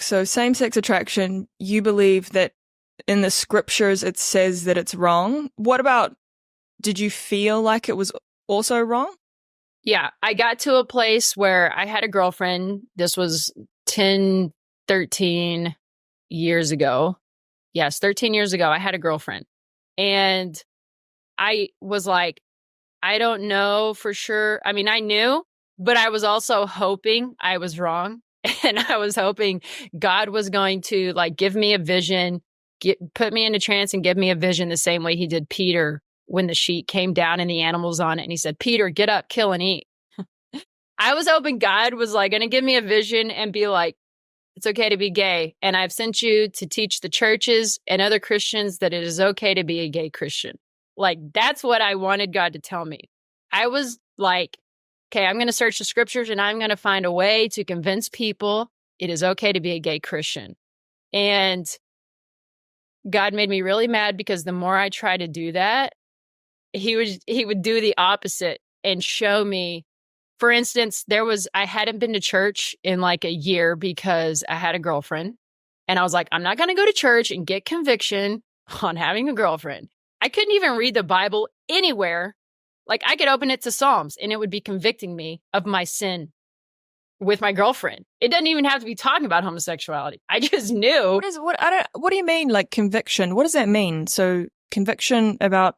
So same-sex attraction, you believe that in the scriptures it says that it's wrong. What about, did you feel like it was also wrong? Yeah, I got to a place where I had a girlfriend. This was 10, 13 years ago. Yes, 13 years ago, I had a girlfriend. And I was like, I don't know for sure. I mean, I knew, but I was also hoping I was wrong. And I was hoping God was going to like give me a vision, put me in a trance and give me a vision the same way he did Peter when the sheet came down and the animals on it. And he said, Peter, get up, kill and eat. I was hoping God was like going to give me a vision and be like, it's okay to be gay. And I've sent you to teach the churches and other Christians that it is okay to be a gay Christian. Like, that's what I wanted God to tell me. I was like, okay, I'm going to search the scriptures and I'm going to find a way to convince people it is okay to be a gay Christian. And God made me really mad because the more I try to do that, he would do the opposite and show me. For instance, I hadn't been to church in like a year because I had a girlfriend. And I was like, I'm not going to go to church and get conviction on having a girlfriend. I couldn't even read the Bible anywhere. Like, I could open it to Psalms and it would be convicting me of my sin with my girlfriend. It doesn't even have to be talking about homosexuality. I just knew. What do you mean, like conviction? What does that mean? So conviction about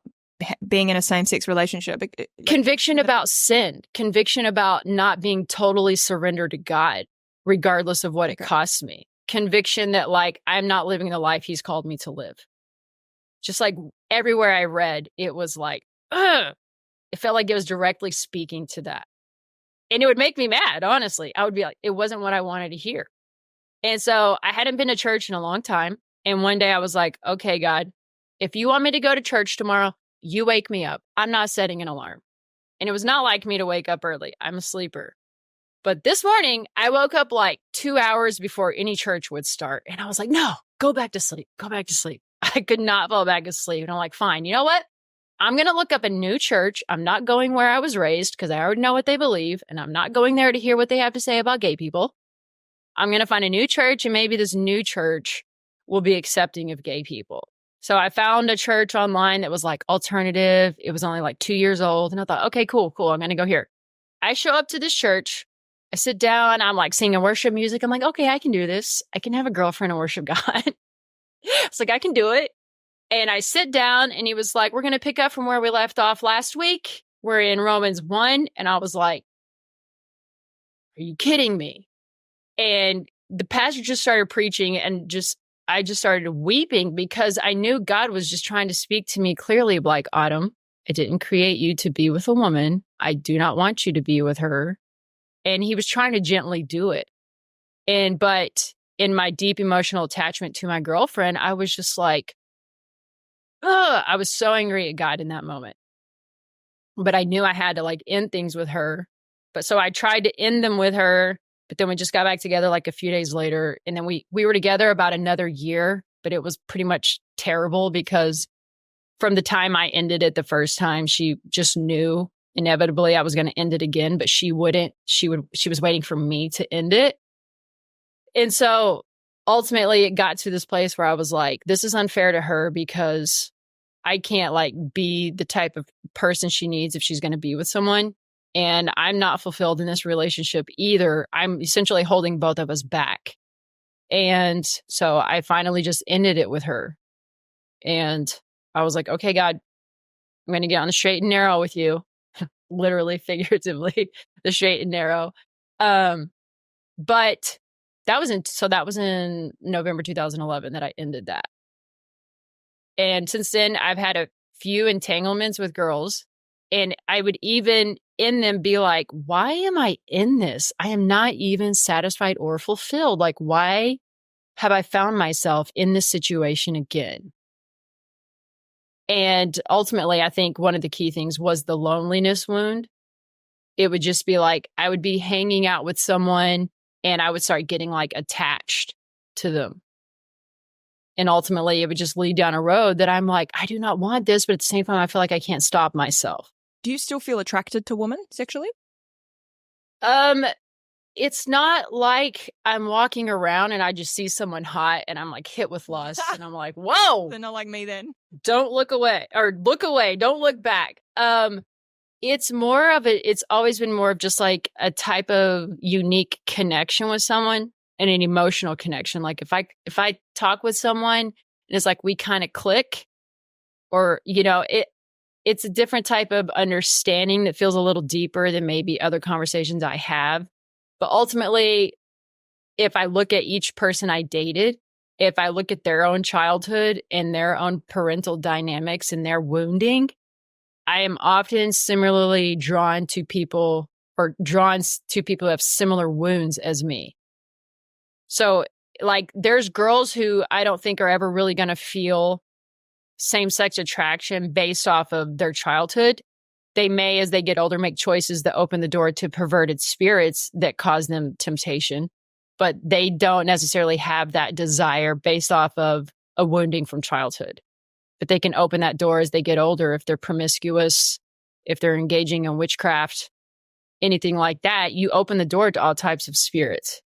being in a same-sex relationship. Conviction about sin. Conviction about not being totally surrendered to God, regardless of what it costs me. Conviction that, like, I'm not living the life he's called me to live. Just like everywhere I read, it was like, ugh. It felt like it was directly speaking to that. And it would make me mad, honestly. I would be like, it wasn't what I wanted to hear. And so I hadn't been to church in a long time. And one day I was like, okay, God, if you want me to go to church tomorrow, you wake me up. I'm not setting an alarm. And it was not like me to wake up early. I'm a sleeper. But this morning, I woke up like 2 hours before any church would start. And I was like, no, go back to sleep. Go back to sleep. I could not fall back asleep. And I'm like, fine, you know what? I'm going to look up a new church. I'm not going where I was raised because I already know what they believe. And I'm not going there to hear what they have to say about gay people. I'm going to find a new church, and maybe this new church will be accepting of gay people. So I found a church online that was like alternative. It was only like 2 years old. And I thought, okay, cool. I'm going to go here. I show up to this church. I sit down. I'm like singing worship music. I'm like, okay, I can do this. I can have a girlfriend and worship God. It's like, I can do it. And I sit down and he was like, we're going to pick up from where we left off last week. We're in Romans 1. And I was like, are you kidding me? And the pastor just started preaching and I just started weeping because I knew God was just trying to speak to me clearly, like, Autumn, I didn't create you to be with a woman. I do not want you to be with her. And he was trying to gently do it. But in my deep emotional attachment to my girlfriend, I was just like, ugh, I was so angry at God in that moment. But I knew I had to like end things with her. But so I tried to end them with her. But then we just got back together like a few days later. And then we were together about another year, but it was pretty much terrible because from the time I ended it the first time, she just knew inevitably I was going to end it again, but she wouldn't. She was waiting for me to end it. And so ultimately it got to this place where I was like, this is unfair to her because I can't like be the type of person she needs if she's going to be with someone. And I'm not fulfilled in this relationship either. I'm essentially holding both of us back. And so I finally just ended it with her. And I was like, okay, God, I'm going to get on the straight and narrow with you. Literally, figuratively, the straight and narrow. But that was in November 2011 that I ended that. And since then, I've had a few entanglements with girls. And I would even in them be like, why am I in this? I am not even satisfied or fulfilled. Like, why have I found myself in this situation again? And ultimately, I think one of the key things was the loneliness wound. It would just be like, I would be hanging out with someone and I would start getting like attached to them. And ultimately, it would just lead down a road that I'm like, I do not want this. But at the same time, I feel like I can't stop myself. Do you still feel attracted to women sexually? it's not like I'm walking around and I just see someone hot and I'm like hit with lust and I'm like, whoa. They're not like me then. Don't look away, or look away. Don't look back. It's more of it's always been more of just like a type of unique connection with someone and an emotional connection. Like if I talk with someone and it's like we kind of click, or, it's a different type of understanding that feels a little deeper than maybe other conversations I have. But ultimately, if I look at each person I dated, if I look at their own childhood and their own parental dynamics and their wounding, I am often similarly drawn to people who have similar wounds as me. So, like, there's girls who I don't think are ever really going to feel same-sex attraction based off of their childhood. They may, as they get older, make choices that open the door to perverted spirits that cause them temptation, but they don't necessarily have that desire based off of a wounding from childhood. But they can open that door as they get older if they're promiscuous, if they're engaging in witchcraft, anything like that. You open the door to all types of spirits.